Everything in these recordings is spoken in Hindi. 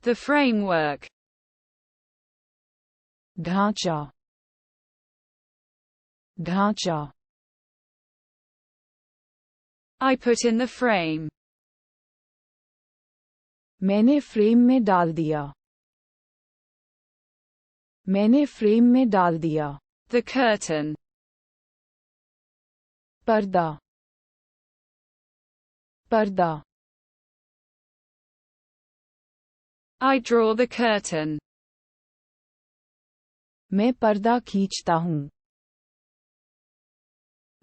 The framework. ढांचा, ढांचा. I put in the frame. मैंने फ्रेम में डाल दिया. मैंने फ्रेम में डाल दिया. The curtain. पर्दा, पर्दा. I draw the curtain. मैं पर्दा खींचता हूँ.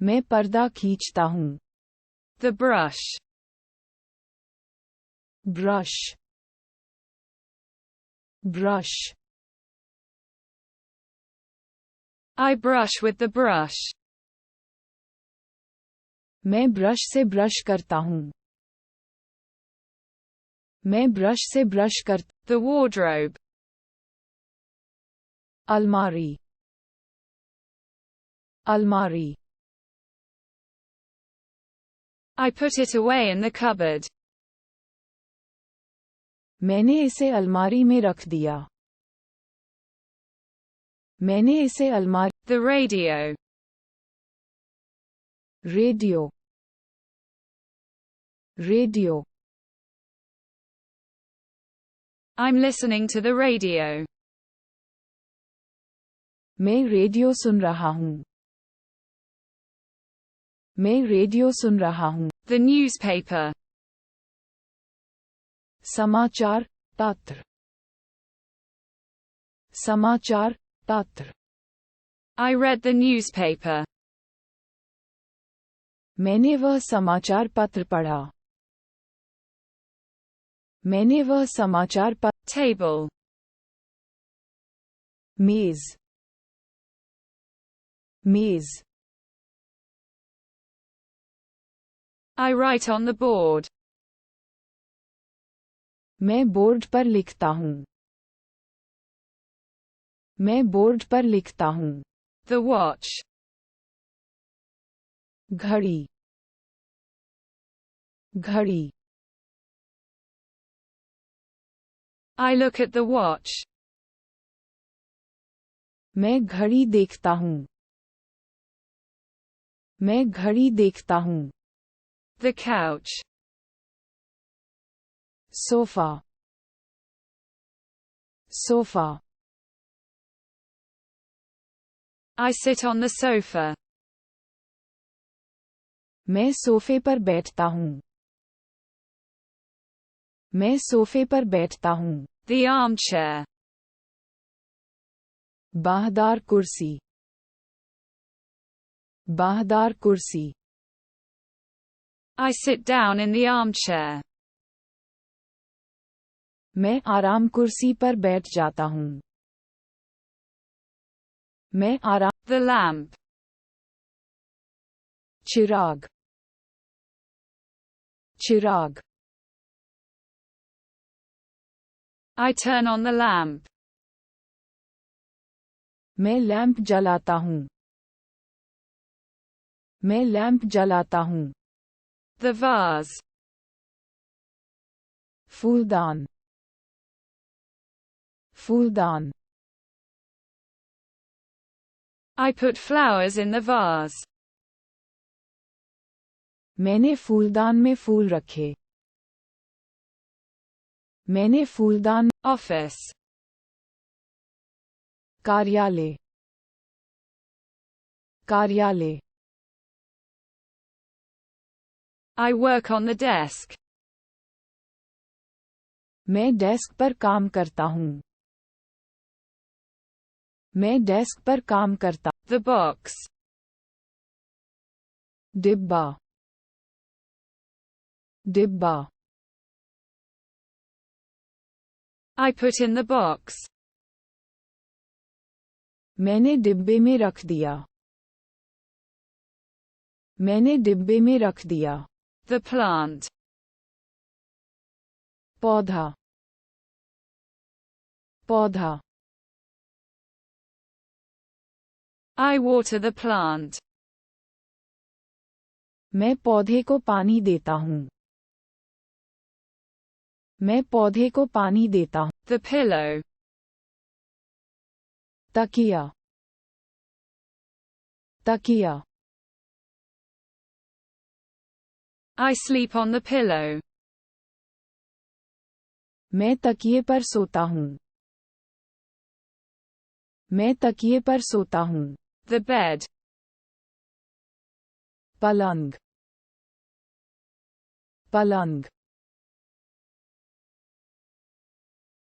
मैं पर्दा खींचता हूँ. The brush. Brush, brush. I brush with the brush. मैं ब्रश से ब्रश करता हूँ. मैं ब्रश से ब्रश कर. The wardrobe. अलमारी, अलमारी. I put it away in the cupboard. मैंने इसे अलमारी में रख दिया. मैंने इसे अलमारी. The radio. Radio, radio. I'm listening to the radio. मैं रेडियो सुन रहा हूँ. मैं रेडियो सुन रहा हूँ. The newspaper. समाचार पत्र, समाचार पत्र. I read the newspaper. मैंने वह समाचार पत्र पढ़ा. मैंने वह समाचार पत्र. Table. मेज, मेज. I write on the board. मैं बोर्ड पर लिखता हूँ. मैं बोर्ड पर लिखता हूँ. The watch. घड़ी, घड़ी. I look at the watch. मैं घड़ी देखता हूँ. मैं घड़ी देखता हूँ. The couch. Sofa, sofa. I sit on the sofa. मैं सोफे पर बैठता हूँ. मैं सोफे पर बैठता हूँ. The armchair. बाहदार कुर्सी, बाहदार कुर्सी. I sit down in the armchair. मैं आराम कुर्सी पर बैठ जाता हूँ. मैं आराम. The lamp. Chirag, Chirag. I turn on the lamp. मैं लैंप जलाता हूँ. मैं लैंप जलाता हूँ. The vase. फूलदान, फूलदान. I put flowers in the vase. मैंने फूलदान में फूल रखे. मैंने फूलदान. Office. कार्यालय, कार्यालय. I work on the desk. मैं डेस्क पर काम करता हूँ. मैं डेस्क पर काम करता. The box. डिब्बा, डिब्बा. I put in the box. मैंने डिब्बे में रख दिया. मैंने डिब्बे में रख दिया. The plant. पौधा, पौधा. I water the plant. मैं पौधे को पानी देता हूँ. मैं पौधे को पानी देता हूँ. The pillow. तकिया. तकिया. I sleep on the pillow. मैं तकिए पर सोता हूँ. मैं तकिए पर सोता हूँ. The bed. पलंग. पलंग.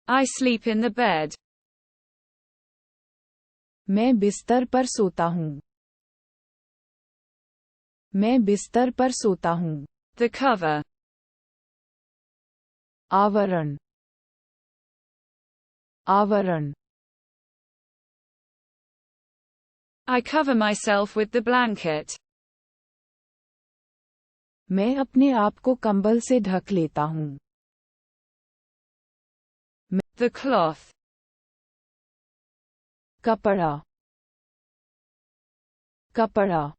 I sleep in the bed. मैं बिस्तर पर सोता हूँ. मैं बिस्तर पर सोता हूँ. The cover. आवरण. आवरण. I cover myself with the blanket. मैं अपने आप को कंबल से ढक लेता हूँ. The cloth. कपड़ा. कपड़ा.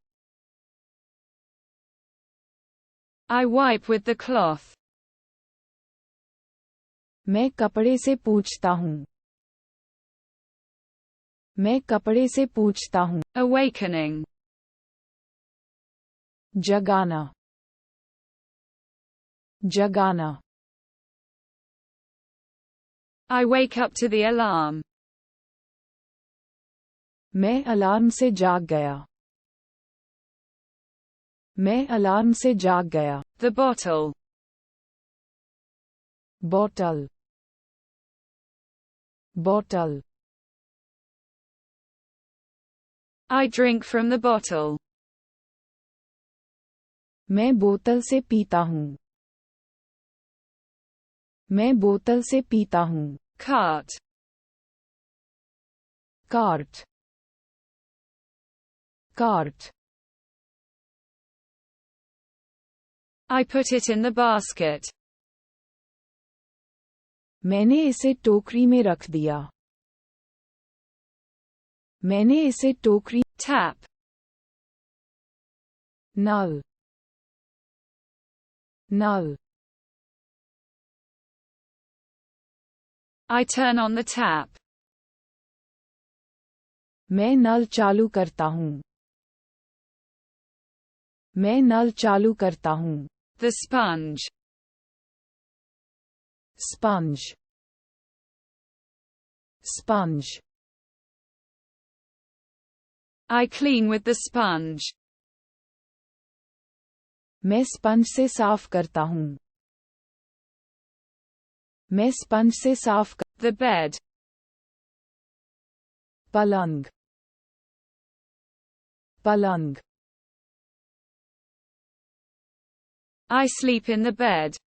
I wipe with the cloth. मैं कपड़े से पूछता हूँ. मैं कपड़े से पूछता हूँ. Awakening. जगाना. जगाना. I wake up to the alarm. मैं अलार्म से जाग गया. मैं अलार्म से जाग गया. The bottle. बोतल. बोतल. I drink from the bottle. मैं बोतल से पीता हूँ. मैं बोतल से पीता हूँ. Cart. Cart. Cart. I put it in the basket. मैंने इसे टोकरी में रख दिया. मैंने इसे टोकरी. Tap. Null. Null. I turn on the tap. मैं नल चालू करता हूँ. मैं नल चालू करता हूँ. The sponge. Sponge. Sponge. I clean with the sponge. मैं स्पंज से साफ करता हूँ. मैं स्पंज से साफ कर. The bed. पलंग. पलंग. I sleep in the bed.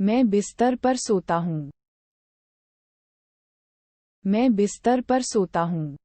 मैं बिस्तर पर सोता हूँ. मैं बिस्तर पर सोता हूँ.